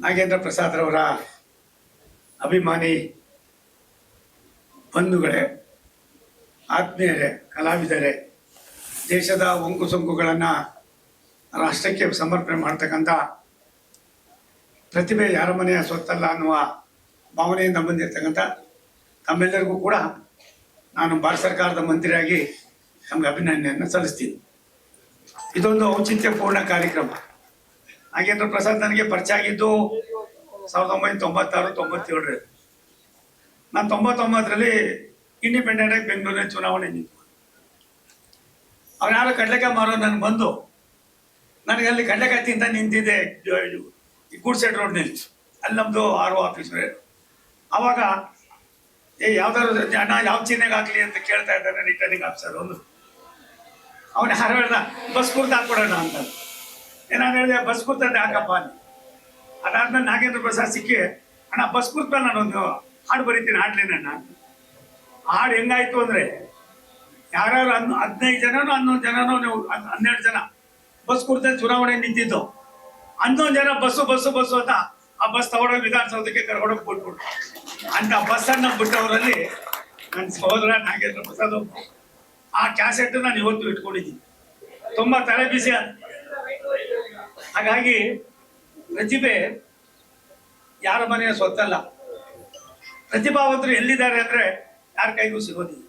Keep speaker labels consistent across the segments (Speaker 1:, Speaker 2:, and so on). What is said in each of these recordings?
Speaker 1: ನಾಗೇಂದ್ರ ಪ್ರಸಾದ್ ರವರ ಅಭಿಮಾನಿ ಬಂಧುಗಳೇ, ಆತ್ಮೀಯರೇ, ಕಲಾವಿದರೇ, ದೇಶದ ಒಂಕು ಸೊಂಕುಗಳನ್ನು ರಾಷ್ಟ್ರಕ್ಕೆ ಸಮರ್ಪಣೆ ಮಾಡ್ತಕ್ಕಂಥ ಪ್ರತಿಭೆ ಯಾರ ಮನೆಯ ಸ್ವತ್ತಲ್ಲ ಅನ್ನುವ ಭಾವನೆಯಿಂದ ಬಂದಿರತಕ್ಕಂಥ ತಮ್ಮೆಲ್ಲರಿಗೂ ಕೂಡ ನಾನು ಭಾರತ ಸರ್ಕಾರದ ಮಂತ್ರಿಯಾಗಿ ನಮಗೆ ಅಭಿನಂದನೆಯನ್ನು ಸಲ್ಲಿಸ್ತೀನಿ. ಇದೊಂದು ಔಚಿತ್ಯಪೂರ್ಣ ಕಾರ್ಯಕ್ರಮ. ನಾಗೇಂದ್ರ ಪ್ರಸಾದ್ ನನಗೆ ಪರಿಚಯ ಆಗಿದ್ದು 1996-97. ನಾನು 99ರಲ್ಲಿ ಇಂಡಿಪೆಂಡೆಂಟ್ ಆಗಿ ಬೆಂಗಳೂರಿನ ಚುನಾವಣೆ ನಿಂತು. ಅವ್ರು ಯಾರು ಕಡಲೆಕಾಯಿ ಮಾರೋ ನನಗೆ ಬಂದು ನನಗೆ ಅಲ್ಲಿ ಕಡಲೆಕಾಯಿ ತಿಂತ ನಿಂತಿದ್ದೆ ಗೂಡ್ಸೆಡ್ ರೋಡ್ನಲ್ಲಿ. ಅಲ್ಲಿ ನಮ್ಮದು RO ಆಫೀಸ್. ಆವಾಗ ಯಾವ್ದಾದ್ರು ಜನ ಯಾವ ಚಿಹ್ನೆಗೆ ಹಾಕ್ಲಿ ಅಂತ ಕೇಳ್ತಾ ಇದ್ದಾರೆ ರಿಟರ್ನಿಂಗ್ ಆಫೀಸರ್. ಒಂದು ಅವನು ಯಾರು ಹೇಳ್ದ ಬಸ್ ಕುರ್ತು ಹಾಕ್ಕೊಡೋಣ ಅಂತ. ನಾನು ಹೇಳಿದೆ ಬಸ್ ಕುರ್ತಂತೆ ಹಾಕಪ್ಪ ಅಂತ. ಅದಾದ್ಮೇಲೆ ನಾಗೇಂದ್ರ ಪ್ರಸಾದ್ ಸಿಕ್ಕಿ ಅಣ್ಣ ಬಸ್ ಕುರ್ತ ನಾನೊಂದು ಹಾಡು ಬರೀತೀನಿ, ಹಾಡ್ಲೇನಣ್ಣ. ಹಾಡು ಹೆಂಗಾಯ್ತು ಅಂದರೆ ಯಾರ್ಯಾರು 15 ಜನನೋ 11 ಜನನೋ 12 ಜನ ಬಸ್ ಕುರ್ತ ಚುನಾವಣೆ ನಿಂತಿದ್ದು. 11 ಜನ ಬಸ್ಸು ಅಂತ ಆ ಬಸ್ ತಗೊಂಡೋಗಿ ವಿಧಾನಸೌಧಕ್ಕೆ ಕರ್ಕೊಂಡೋಗಿ ಬಿಟ್ಬಿಟ್ಟು ಅಂತ ಬಸ್ಸನ್ನು ಬಿಟ್ಟವರಲ್ಲಿ ನನ್ನ ಸಹೋದರ ನಾಗೇಂದ್ರ ಪ್ರಸಾದ್. ಆ ಕ್ಯಾಸೆಟ್ ನಾನು ಇವತ್ತು ಇಟ್ಕೊಂಡಿದ್ದೀನಿ. ತುಂಬ ತಲೆ ಬಿಸಿ. ಹಾಗಾಗಿ ಪ್ರತಿಭೆ ಯಾರ ಮನೆಯ ಸ್ವತ್ತಲ್ಲ. ಪ್ರತಿಭಾವಂತರು ಎಲ್ಲಿದ್ದಾರೆ ಅಂದರೆ ಯಾರ ಕೈಗೂ ಸಿಗೋದಿಲ್ಲ.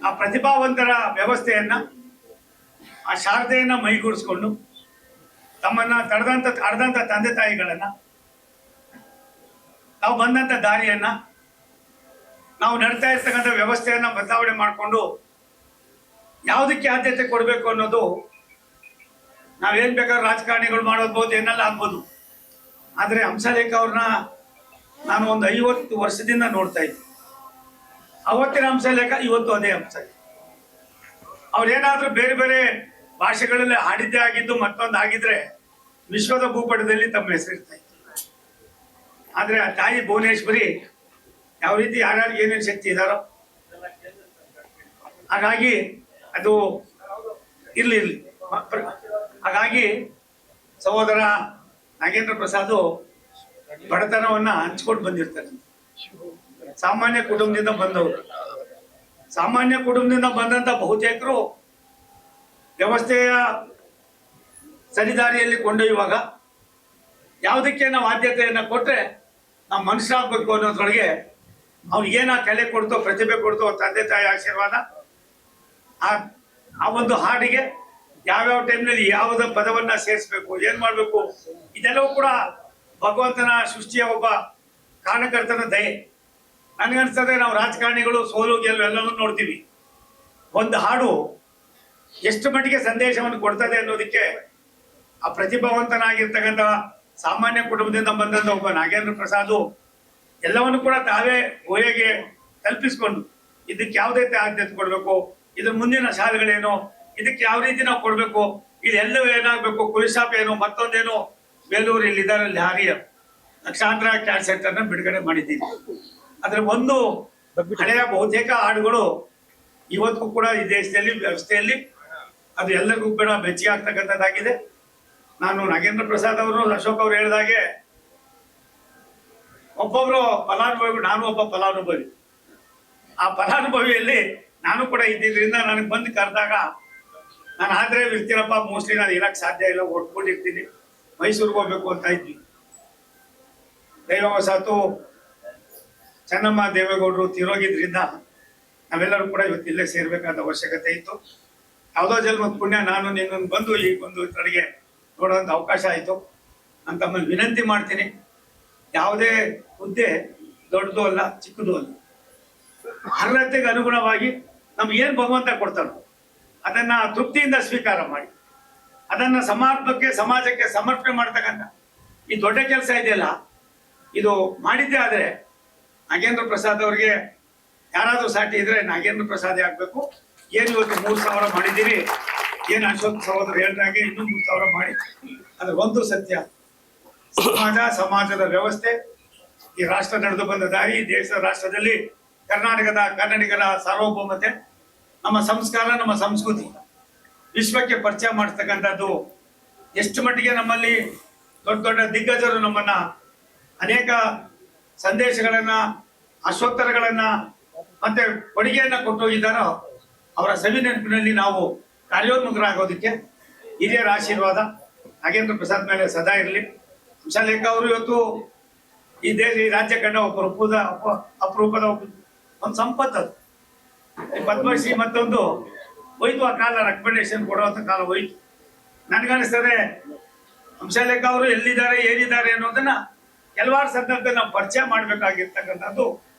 Speaker 1: ಆ ಪ್ರತಿಭಾವಂತರ ವ್ಯವಸ್ಥೆಯನ್ನ, ಆ ಶಾರದೆಯನ್ನ ಮೈಗೂಡಿಸ್ಕೊಂಡು ತಮ್ಮನ್ನ ತಡೆದಂತ ತಂದೆ ತಾಯಿಗಳನ್ನ, ನಾವು ಬಂದಂತ ದಾರಿಯನ್ನ, ನಾವು ನಡ್ತಾ ಇರ್ತಕ್ಕಂಥ ವ್ಯವಸ್ಥೆಯನ್ನ ಬದಲಾವಣೆ ಮಾಡಿಕೊಂಡು ಯಾವುದಕ್ಕೆ ಆದ್ಯತೆ ಕೊಡಬೇಕು ಅನ್ನೋದು ನಾವೇನ್ ಬೇಕಾದ್ರೂ ರಾಜಕಾರಣಿಗಳು ಮಾಡೋದ್ಬೋದು, ಏನೆಲ್ಲ ಆಗ್ಬೋದು. ಆದರೆ ಹಂಸಲೇಖ ಅವ್ರನ್ನ ನಾನು ಒಂದು 50 ವರ್ಷದಿಂದ ನೋಡ್ತಾ ಇದ್ದೆ. ಅವತ್ತಿನ ಹಂಸಲೇಖ ಇವತ್ತು ಅದೇ ಹಂಸಲೇಖ. ಅವ್ರೇನಾದ್ರೂ ಬೇರೆ ಬೇರೆ ಭಾಷೆಗಳಲ್ಲಿ ಹಾಡಿದ್ದೇ ಆಗಿದ್ದು ಮತ್ತೊಂದು ಆಗಿದ್ರೆ ವಿಶ್ವದ ಭೂಪಟದಲ್ಲಿ ತಮ್ಮ ಹೆಸರಿರ್ತಾ ಇತ್ತು. ಆದ್ರೆ ಆ ತಾಯಿ ಭುವನೇಶ್ವರಿ ಯಾವ ರೀತಿ ಯಾರ್ಯಾರಿಗೆ ಏನೇನು ಶಕ್ತಿ ಇದ್ದಾರೋ ಹಾಗಾಗಿ ಅದು ಇರ್ಲಿ. ಹಾಗಾಗಿ ಸಹೋದರ ನಾಗೇಂದ್ರ ಪ್ರಸಾದ್ ಬಡತನವನ್ನ ಹಂಚ್ಕೊಂಡು ಬಂದಿರ್ತಾರೆ. ಸಾಮಾನ್ಯ ಕುಟುಂಬದಿಂದ ಬಂದವರು. ಸಾಮಾನ್ಯ ಕುಟುಂಬದಿಂದ ಬಂದಂತ ಬಹುತೇಕರು ವ್ಯವಸ್ಥೆಯ ಸರಿದಾರಿಯಲ್ಲಿ ಕೊಂಡೊಯ್ಯುವಾಗ ಯಾವುದಕ್ಕೆ ನಾವು ಆದ್ಯತೆಯನ್ನು ಕೊಟ್ಟರೆ ನಾವು ಮನುಷ್ಯರಾಗಬೇಕು ಅನ್ನೋದ್ರೊಳಗೆ ಅವ್ನಿಗೇನ ಕಲೆ ಕೊಡ್ತೋ, ಪ್ರತಿಭೆ ಕೊಡ್ತೋ, ತಂದೆ ತಾಯಿ ಆಶೀರ್ವಾದ, ಆ ಒಂದು ಹಾಡಿಗೆ ಯಾವ್ಯಾವ ಟೈಮ್ನಲ್ಲಿ ಯಾವುದ ಪದವನ್ನ ಸೇರಿಸ್ಬೇಕು, ಏನ್ ಮಾಡ್ಬೇಕು, ಇದೆಲ್ಲವೂ ಕೂಡ ಭಗವಂತನ ಸೃಷ್ಟಿಯ ಒಬ್ಬ ಕಾರಣಕರ್ತನ ದಯೆ. ನನಗನ್ಸ್ತದೆ ನಾವು ರಾಜಕಾರಣಿಗಳು ಸೋಲು ಗೆಲ್ಲು ಎಲ್ಲವೂ ನೋಡ್ತೀವಿ. ಒಂದು ಹಾಡು ಎಷ್ಟು ಮಟ್ಟಿಗೆ ಸಂದೇಶವನ್ನು ಕೊಡ್ತದೆ ಅನ್ನೋದಕ್ಕೆ ಆ ಪ್ರತಿಭಾವಂತನಾಗಿರ್ತಕ್ಕಂಥ ಸಾಮಾನ್ಯ ಕುಟುಂಬದಿಂದ ಬಂದಂತ ಒಬ್ಬ ನಾಗೇಂದ್ರ ಪ್ರಸಾದ್ ಎಲ್ಲವನ್ನು ಕೂಡ ತಾವೇ ಊಹೆಗೆ ಕಲ್ಪಿಸ್ಕೊಂಡು ಇದಕ್ಕೆ ಯಾವುದೇ ಆದ್ಯತೆ ಕೊಡಬೇಕು, ಇದ್ರ ಮುಂದಿನ ಶಾಲೆಗಳೇನು, ಇದಕ್ಕೆ ಯಾವ ರೀತಿ ನಾವು ಕೊಡಬೇಕು, ಇದೆಲ್ಲವೂ ಏನಾಗಬೇಕು, ಕುರಿಶಾಪ್ ಏನು, ಮತ್ತೊಂದೇನು, ಬೇಲೂರು ಇಲ್ಲಿದ್ದಾರೆ ಲಾರಿಯ ಲಕ್ಷಾಂತರ ಕ್ಯಾಸೆಟ್ ಅನ್ನ ಬಿಡುಗಡೆ ಮಾಡಿದ್ದೀನಿ. ಅದ್ರ ಒಂದು ಹಳೆಯ ಬಹುತೇಕ ಹಾಡುಗಳು ಇವತ್ತಿಗೂ ಕೂಡ ಈ ದೇಶದಲ್ಲಿ ವ್ಯವಸ್ಥೆಯಲ್ಲಿ ಅದು ಎಲ್ಲರಿಗೂ ಕೂಡ ಬೆಚ್ಚಿಗೆ ಆಗ್ತಕ್ಕಂಥದ್ದಾಗಿದೆ. ನಾನು ನಾಗೇಂದ್ರ ಪ್ರಸಾದ್ ಅವರು, ಅಶೋಕ್ ಅವರು ಹೇಳಿದಾಗೆ ಒಬ್ಬೊಬ್ರು ಫಲಾನುಭವಿಗಳು, ನಾನು ಒಬ್ಬ ಫಲಾನುಭವಿ. ಆ ಫಲಾನುಭವಿಯಲ್ಲಿ ನಾನು ಕೂಡ ಇದ್ದಿದ್ರಿಂದ ನನಗೆ ಬಂದು ಕರೆದಾಗ ನಾನು ಆದ್ರೆ ಇರ್ತೀನಪ್ಪ, ಮೋಸ್ಟ್ಲಿ ನಾನು ಇರಕ್ಕೆ ಸಾಧ್ಯ ಇಲ್ಲ, ಒಟ್ಕೊಂಡಿರ್ತೀನಿ, ಮೈಸೂರಿಗೆ ಹೋಗ್ಬೇಕು ಅಂತ ಇದ್ವಿ. ದೈವವಶಾತು ಚೆನ್ನಮ್ಮ ದೇವೇಗೌಡರು ತೀರೋಗಿದ್ರಿಂದ ನಾವೆಲ್ಲರೂ ಕೂಡ ಇವತ್ತು ಇಲ್ಲೇ ಸೇರ್ಬೇಕಾದ ಅವಶ್ಯಕತೆ ಇತ್ತು. ಯಾವುದೋ ಜನ್ಮದ ಪುಣ್ಯ ನಾನು ನಿನ್ನನ್ನು ಬಂದು ಈ ಒಂದು ಕಡೆಗೆ ನೋಡೋಂಥ ಅವಕಾಶ ಆಯಿತು ಅಂತ ತಮ್ಮಲ್ಲಿ ವಿನಂತಿ ಮಾಡ್ತೀನಿ. ಯಾವುದೇ ಹುದ್ದೆ ದೊಡ್ಡದು ಅಲ್ಲ, ಚಿಕ್ಕದು ಅಲ್ಲ. ಅರ್ಹತೆಗೆ ಅನುಗುಣವಾಗಿ ನಮ್ಗೆ ಏನು ಭಗವಂತ ಕೊಡ್ತಾನೋ ಅದನ್ನ ತೃಪ್ತಿಯಿಂದ ಸ್ವೀಕಾರ ಮಾಡಿ ಅದನ್ನ ಸಮಾಜಕ್ಕೆ ಸಮರ್ಪಣೆ ಮಾಡ್ತಕ್ಕಂಥ ಈ ದೊಡ್ಡ ಕೆಲಸ ಇದೆಯಲ್ಲ, ಇದು ಮಾಡಿದ್ದೇ ಆದರೆ ನಾಗೇಂದ್ರ ಪ್ರಸಾದ್ ಅವ್ರಿಗೆ ಯಾರಾದ್ರೂ ಸಾಟಿ ಇದ್ರೆ ನಾಗೇಂದ್ರ ಪ್ರಸಾದ್ ಆಗ್ಬೇಕು. ಏನು ಇವತ್ತು 3,000 ಮಾಡಿದ್ದೀರಿ, ಏನು ಅಶೋಕ್ ಸಹೋದರ ಹೇಳಿದಾಗೆ ಇನ್ನೂ 3,000 ಮಾಡಿ. ಅದ್ರ ಒಂದು ಸತ್ಯ, ಸಮಾಜದ ವ್ಯವಸ್ಥೆ, ಈ ರಾಷ್ಟ್ರ ನಡೆದು ಬಂದ ದಾರಿ, ದೇಶದ ರಾಷ್ಟ್ರದಲ್ಲಿ ಕರ್ನಾಟಕದ ಕನ್ನಡಿಗರ ಸಾರ್ವಭೌಮತೆ, ನಮ್ಮ ಸಂಸ್ಕಾರ, ನಮ್ಮ ಸಂಸ್ಕೃತಿ ವಿಶ್ವಕ್ಕೆ ಪರಿಚಯ ಮಾಡಿಸ್ತಕ್ಕಂಥದ್ದು ಎಷ್ಟು ಮಟ್ಟಿಗೆ ನಮ್ಮಲ್ಲಿ ದೊಡ್ಡ ದೊಡ್ಡ ದಿಗ್ಗಜರು ನಮ್ಮನ್ನ ಅನೇಕ ಸಂದೇಶಗಳನ್ನ, ಅಶ್ವೋತ್ತರಗಳನ್ನ ಮತ್ತೆ ಕೊಡುಗೆಯನ್ನ ಕೊಟ್ಟು ಹೋಗಿದ್ದಾರೋ ಅವರ ಸವಿ ನೆನಪಿನಲ್ಲಿ ನಾವು ಕಾರ್ಯೋನ್ಮುಖರಾಗೋದಕ್ಕೆ ಹಿರಿಯರ ಆಶೀರ್ವಾದ ನಾಗೇಂದ್ರ ಪ್ರಸಾದ್ ಮೇಲೆ ಸದಾ ಇರಲಿ. ಹಂಸಲೇಖ ಅವರು ಇವತ್ತು ಈ ರಾಜ್ಯ ಕಂಡ ಅಪರೂಪದ ಒಂದು ಸಂಪತ್ತು. ಅದು ಪದ್ಮಶ್ರೀ ಮತ್ತೊಂದು ಹೋಯ್ತು, ಆ ಕಾಲ ರೆಕಮೆಂಡೇಶನ್ ಕೊಡುವಂತ ಕಾಲ ಹೋಯ್ತು. ನನ್ಗನ್ನಿಸ್ತದೆ ಹಂಸಲೇಖ ಅವರು ಎಲ್ಲಿದ್ದಾರೆ ಏನಿದ್ದಾರೆ ಅನ್ನೋದನ್ನ ಕೆಲವಾರು ಸಂದರ್ಭದಲ್ಲಿ ನಾವು ಪರಿಚಯ ಮಾಡ್ಬೇಕಾಗಿರ್ತಕ್ಕಂಥದ್ದು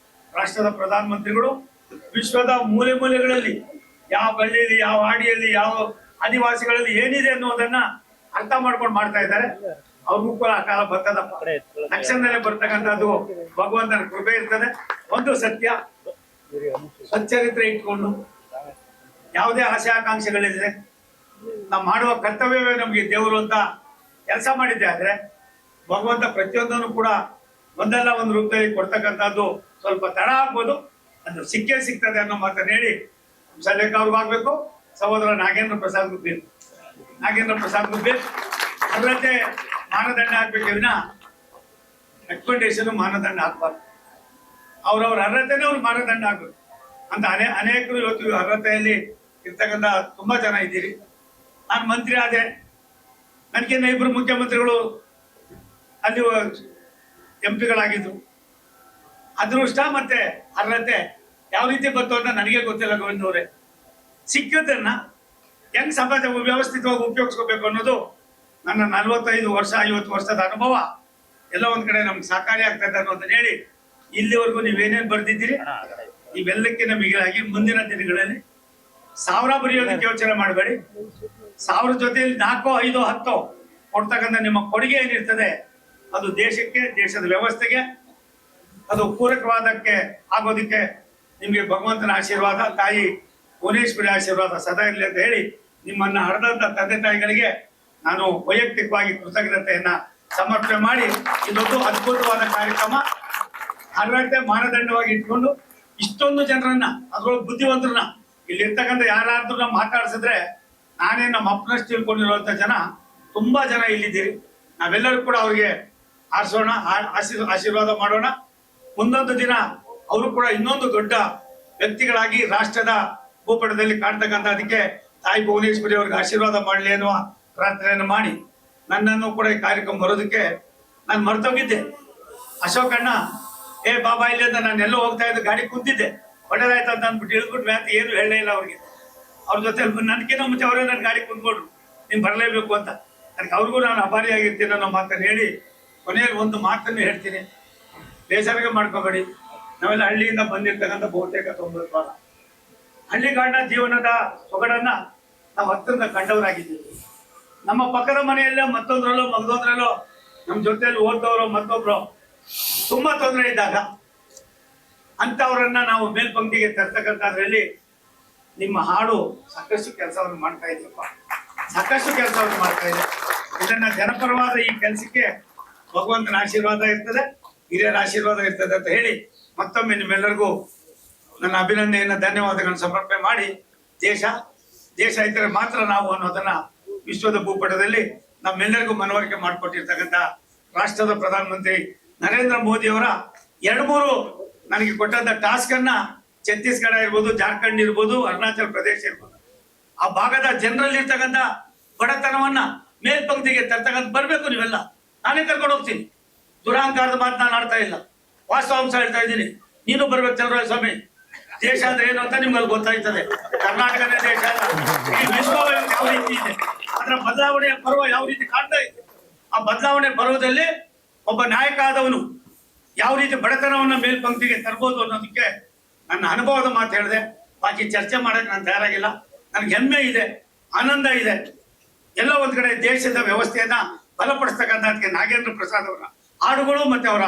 Speaker 1: ರಾಷ್ಟ್ರದ ಪ್ರಧಾನಮಂತ್ರಿಗಳು ವಿಶ್ವದ ಮೂಲೆ ಮೂಲೆಗಳಲ್ಲಿ ಯಾವ ಹಳ್ಳಿಯಲ್ಲಿ, ಯಾವ ಹಾಡಿಯಲ್ಲಿ, ಯಾವ ಆದಿವಾಸಿಗಳಲ್ಲಿ ಏನಿದೆ ಅನ್ನೋದನ್ನ ಅರ್ಥ ಮಾಡ್ಕೊಂಡು ಮಾಡ್ತಾ ಇದ್ದಾರೆ. ಅವ್ರಿಗೂ ಕೂಡ ಆ ಕಾಲ ಬರ್ತದಪ್ಪ, ತಕ್ಷಣದಲ್ಲೇ ಬರ್ತಕ್ಕಂಥದ್ದು ಭಗವಂತನ ಕೃಪೆ ಇರ್ತದೆ. ಒಂದು ಸತ್ಯ, ಸಚ್ಚರಿತ್ರೆ ಇಟ್ಕೊಂಡು ಯಾವುದೇ ಆಸೆ ಆಕಾಂಕ್ಷೆಗಳಿದೆ, ನಾವು ಮಾಡುವ ಕರ್ತವ್ಯವೇ ನಮ್ಗೆ ದೇವರು ಅಂತ ಕೆಲಸ ಮಾಡಿದ್ದೆ ಆದ್ರೆ ಭಗವಂತ ಪ್ರತಿಯೊಂದನ್ನು ಕೂಡ ಒಂದಲ್ಲ ಒಂದು ರೂಪದಲ್ಲಿ ಕೊಡ್ತಕ್ಕಂಥದ್ದು ಸ್ವಲ್ಪ ತಡ ಆಗ್ಬೋದು, ಅದು ಸಿಕ್ಕೇ ಸಿಗ್ತದೆ ಅನ್ನೋ ಮಾತನ್ನು ಹೇಳಿ ಹಂಸಲೇಖ ಅವ್ರಿಗೂ ಆಗ್ಬೇಕು, ಸಹೋದರ ನಾಗೇಂದ್ರ ಪ್ರಸಾದ್ ಗುಬ್ಬಿ ಅದರಂತೆ ಮಾನದಂಡ ಆಗ್ಬೇಕೆ ವಿನ ರೆಕಮೆಂಡೇಶನ್ ಮಾನದಂಡ ಹಾಕ್ಬಾರ್ದು. ಅವ್ರವ್ರ ಅರ್ಹತೆನೇ ಅವ್ರು ಮಾನದಂಡ ಆಗ್ಬೇಕು ಅಂತ ಅನೇಕರು ಇವತ್ತು ಅರ್ಹತೆಯಲ್ಲಿ ಇರ್ತಕ್ಕಂಥ ತುಂಬಾ ಜನ ಇದ್ದೀರಿ. ನಾನು ಮಂತ್ರಿ ಆದೆ, ನನಗೇನ ಇಬ್ರು ಮುಖ್ಯಮಂತ್ರಿಗಳು ಅಲ್ಲಿ ಎಂಪಿಗಳಾಗಿದ್ರು. ಅದೃಷ್ಟ ಮತ್ತೆ ಅರ್ಹತೆ ಯಾವ ರೀತಿ ಬಂತು ಅಂತ ನನಗೆ ಗೊತ್ತಿಲ್ಲ ಗೋವಿಂದ ಅವರೇ. ಸಿಕ್ಕದನ್ನ ಹೆಂಗ್ ಸಮಾಜ ವ್ಯವಸ್ಥಿತವಾಗಿ ಉಪಯೋಗಿಸ್ಕೋಬೇಕು ಅನ್ನೋದು ನನ್ನ 45 ವರ್ಷ 50 ವರ್ಷದ ಅನುಭವ ಎಲ್ಲ ಒಂದ್ ಕಡೆ ನಮ್ಗೆ ಸಹಕಾರಿ ಆಗ್ತದೆ ಅನ್ನೋದನ್ನ ಹೇಳಿ ಇಲ್ಲಿವರೆಗೂ ನೀವೇನೇನ್ ಬರ್ದಿದ್ದೀರಿ ಇವೆಲ್ಲಕ್ಕಿಂತ ಮಿಗಿಲಾಗಿ ಮುಂದಿನ ದಿನಗಳಲ್ಲಿ 1000 ಬರೆಯೋದಕ್ಕೆ ಯೋಚನೆ ಮಾಡಬೇಡಿ. 1000 ಜೊತೆಯಲ್ಲಿ 4, 5, 10 ಕೊಡ್ತಕ್ಕಂಥ ನಿಮ್ಮ ಕೊಡುಗೆ ಏನಿರ್ತದೆ ಅದು ದೇಶಕ್ಕೆ, ದೇಶದ ವ್ಯವಸ್ಥೆಗೆ ಅದು ಪೂರಕವಾದಕ್ಕೆ ಆಗೋದಕ್ಕೆ ನಿಮಗೆ ಭಗವಂತನ ಆಶೀರ್ವಾದ, ತಾಯಿ ಭುವನೇಶ್ವರಿ ಆಶೀರ್ವಾದ ಸದಾ ಇರಲಿ ಅಂತ ಹೇಳಿ ನಿಮ್ಮನ್ನ ಹರಿದಂತ ತಂದೆ ತಾಯಿಗಳಿಗೆ ನಾನು ವೈಯಕ್ತಿಕವಾಗಿ ಕೃತಜ್ಞತೆಯನ್ನ ಸಮರ್ಪಣೆ ಮಾಡಿ ಇದೊಂದು ಅದ್ಭುತವಾದ ಕಾರ್ಯಕ್ರಮ ಅರ್ಹತೆ ಮಾನದಂಡವಾಗಿ ಇಟ್ಕೊಂಡು ಇಷ್ಟೊಂದು ಜನರನ್ನ ಅದ್ರೊಳಗೆ ಬುದ್ಧಿವಂತರನ್ನ ಇಲ್ಲಿರ್ತಕ್ಕಂಥ ಯಾರಾದ್ರೂ ಮಾತಾಡ್ಸಿದ್ರೆ ನಾನೇ ನಮ್ಮ ಅಪ್ಪನಷ್ಟು ತಿಳ್ಕೊಂಡಿರುವಂತ ಜನ ತುಂಬಾ ಜನ ಇಲ್ಲಿದ್ದೀರಿ. ನಾವೆಲ್ಲರೂ ಕೂಡ ಅವ್ರಿಗೆ ಆರಿಸೋಣ, ಆಶೀರ್ವಾದ ಮಾಡೋಣ. ಮುಂದೊಂದು ದಿನ ಅವರು ಕೂಡ ಇನ್ನೊಂದು ದೊಡ್ಡ ವ್ಯಕ್ತಿಗಳಾಗಿ ರಾಷ್ಟ್ರದ ಭೂಪಟದಲ್ಲಿ ಕಾಣ್ತಕ್ಕಂಥ ಅದಕ್ಕೆ ತಾಯಿ ಭುವನೇಶ್ವರಿ ಅವ್ರಿಗೆ ಆಶೀರ್ವಾದ ಮಾಡಲಿ ಅನ್ನುವ ಪ್ರಾರ್ಥನೆಯನ್ನು ಮಾಡಿ ನನ್ನನ್ನು ಕೂಡ ಈ ಕಾರ್ಯಕ್ರಮ ಬರೋದಕ್ಕೆ ನಾನು ಮರ್ತೋಗಿದ್ದೆ. ಅಶೋಕಣ್ಣ ಬಾಬಾ ಇಲ್ಲಿ ಅಂತ ನಾನು ಎಲ್ಲೋ ಹೋಗ್ತಾ ಇದ್ದೆ, ಗಾಡಿ ಕುಂತಿದ್ದೆ, ಒಳ್ಳೆದಾಯ್ತು ಅಂತ ಅಂದ್ಬಿಟ್ಟು ಇಳಿದ್ಬಿಟ್ಟು ಅಂತ ಏನು ಹೇಳಲೇ ಇಲ್ಲ ಅವ್ರಿಗೆ. ಅವ್ರ ಜೊತೆ ನನಗೇನೋ ಮುಂಚೆ ಅವರೇ ನನ್ನ ಗಾಡಿ ಕುಂತ್ಕೊಂಡ್ರು, ನೀನು ಬರಲೇಬೇಕು ಅಂತ. ನನಗೆ ಅವ್ರಿಗೂ ನಾನು ಅಭಾರಿಯಾಗಿರ್ತೀನಿ ಅನ್ನೋ ಮಾತನ್ನು ಹೇಳಿ ಕೊನೆಯಲ್ಲಿ ಒಂದು ಮಾತನ್ನು ಹೇಳ್ತೀನಿ, ಬೇಸರಿಗೆ ಮಾಡ್ಕೋಬೇಡಿ. ನಾವೆಲ್ಲ ಹಳ್ಳಿಯಿಂದ ಬಂದಿರ್ತಕ್ಕಂಥ ಬಹುತೇಕ 90 ಭಾಗ ಹಳ್ಳಿಗಾಡಿನ ಜೀವನದ ಸೊಗಡನ್ನ ನಾವು ಹತ್ತಿರದ ಕಂಡವರಾಗಿದ್ದೀವಿ. ನಮ್ಮ ಪಕ್ಕದ ಮನೆಯಲ್ಲೇ ಮತ್ತೊಂದ್ರಲ್ಲೋ ಮಗದೊಂದ್ರಲ್ಲೋ ನಮ್ಮ ಜೊತೆಯಲ್ಲಿ ಓದೋರು ಮತ್ತೊಬ್ರು ತುಂಬಾ ತೊಂದರೆ ಇದ್ದಾಗ ಅಂತವರನ್ನ ನಾವು ಮೇಲ್ಪಂಕ್ತಿಗೆ ತರ್ತಕ್ಕಂಥದ್ರಲ್ಲಿ ನಿಮ್ಮ ಹಾಡು ಸಾಕಷ್ಟು ಕೆಲಸವನ್ನು ಮಾಡ್ತಾ ಇದೆಯಪ್ಪ, ಸಾಕಷ್ಟು ಕೆಲಸವನ್ನು ಮಾಡ್ತಾ ಇದೆ. ಇದನ್ನ ಜನಪರವಾದ ಈ ಕೆಲಸಕ್ಕೆ ಭಗವಂತನ ಆಶೀರ್ವಾದ ಇರ್ತದೆ, ಹಿರಿಯರ ಆಶೀರ್ವಾದ ಇರ್ತದೆ ಅಂತ ಹೇಳಿ ಮತ್ತೊಮ್ಮೆ ನಿಮ್ಮೆಲ್ಲರಿಗೂ ನನ್ನ ಅಭಿನಂದನೆಯನ್ನ ಧನ್ಯವಾದಗಳನ್ನು ಸಮರ್ಪಣೆ ಮಾಡಿ, ದೇಶ ಇದ್ದರೆ ಮಾತ್ರ ನಾವು ಅನ್ನೋದನ್ನ ವಿಶ್ವದ ಭೂಪಟದಲ್ಲಿ ನಮ್ಮೆಲ್ಲರಿಗೂ ಮನವರಿಕೆ ಮಾಡಿಕೊಟ್ಟಿರ್ತಕ್ಕಂಥ ರಾಷ್ಟ್ರದ ಪ್ರಧಾನಮಂತ್ರಿ ನರೇಂದ್ರ ಮೋದಿ ಅವರ 2-3 ನನಗೆ ಕೊಟ್ಟಂತ ಟಾಸ್ಕ್ ಅನ್ನ ಛತ್ತೀಸ್ಗಢ ಇರ್ಬೋದು, ಜಾರ್ಖಂಡ್ ಇರ್ಬೋದು, ಅರುಣಾಚಲ ಪ್ರದೇಶ ಇರ್ಬೋದು, ಆ ಭಾಗದ ಜನರಲ್ಲಿ ಇರ್ತಕ್ಕಂಥ ಬಡತನವನ್ನ ಮೇಲ್ಪಂಕ್ತಿಗೆ ತರ್ತಕ್ಕಂಥ ಬರ್ಬೇಕು. ನೀವೆಲ್ಲ ನಾನೇ ಕರ್ಕೊಂಡು ಹೋಗ್ತೀನಿ, ದುರಹಂಕಾರದ ಮಾತು ನಾನು ಆಡ್ತಾ ಇಲ್ಲ, ವಾಸ್ತವಾಂಶ ಹೇಳ್ತಾ ಇದ್ದೀನಿ. ನೀನು ಬರ್ಬೇಕು ಚಂದ್ರರಾಯ ಸ್ವಾಮಿ. ದೇಶ ಅಂದ್ರೆ ಏನು ಅಂತ ನಿಮ್ಗೆ ಗೊತ್ತಾಯ್ತದೆ. ಕರ್ನಾಟಕನೇ ದೇಶ ಅಲ್ಲ, ಈ ವಿಶ್ವ ಯಾವ ರೀತಿ ಇದೆ, ಅದರ ಬದಲಾವಣೆಯ ಪರ್ವ ಯಾವ ರೀತಿ ಕಾಣ್ತಾ ಇದೆ. ಆ ಬದಲಾವಣೆ ಪರ್ವದಲ್ಲಿ ಒಬ್ಬ ನಾಯಕ ಆದವನು ಯಾವ ರೀತಿ ಬಡತನವನ್ನ ಮೇಲ್ಪಂಕ್ತಿಗೆ ತರ್ಬೋದು ಅನ್ನೋದಕ್ಕೆ ನನ್ನ ಅನುಭವದ ಮಾತು ಹೇಳಿದೆ. ಬಾಕಿ ಚರ್ಚೆ ಮಾಡಕ್ಕೆ ನಾನು ತಯಾರಾಗಿಲ್ಲ. ನನ್ಗೆ ಹೆಮ್ಮೆ ಇದೆ, ಆನಂದ ಇದೆ. ಎಲ್ಲ ಒಂದ್ ಕಡೆ ದೇಶದ ವ್ಯವಸ್ಥೆಯನ್ನ ಬಲಪಡಿಸ್ತಕ್ಕಂಥದಕ್ಕೆ ನಾಗೇಂದ್ರ ಪ್ರಸಾದ್ ಅವರ ಹಾಡುಗಳು ಮತ್ತೆ ಅವರ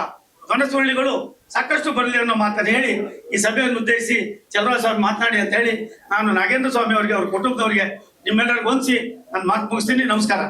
Speaker 1: ಧ್ವನಸುರುಳಿಗಳು ಸಾಕಷ್ಟು ಬರಲಿ ಅನ್ನೋ ಮಾತನ್ನು ಹೇಳಿ ಈ ಸಭೆಯನ್ನು ಉದ್ದೇಶಿಸಿ ಚಂದ್ರರಾಜ ಸ್ವಾಮಿ ಮಾತನಾಡಿ ಅಂತ ಹೇಳಿ ನಾನು ನಾಗೇಂದ್ರ ಸ್ವಾಮಿ ಅವರಿಗೆ, ಅವ್ರ ಕುಟುಂಬದವರಿಗೆ, ನಿಮ್ಮೆಲ್ಲರಿಗೂ ಹೊಂದಿಸಿ ನನ್ನ ಮಾತು ಮುಗಿಸ್ತೀನಿ. ನಮಸ್ಕಾರ.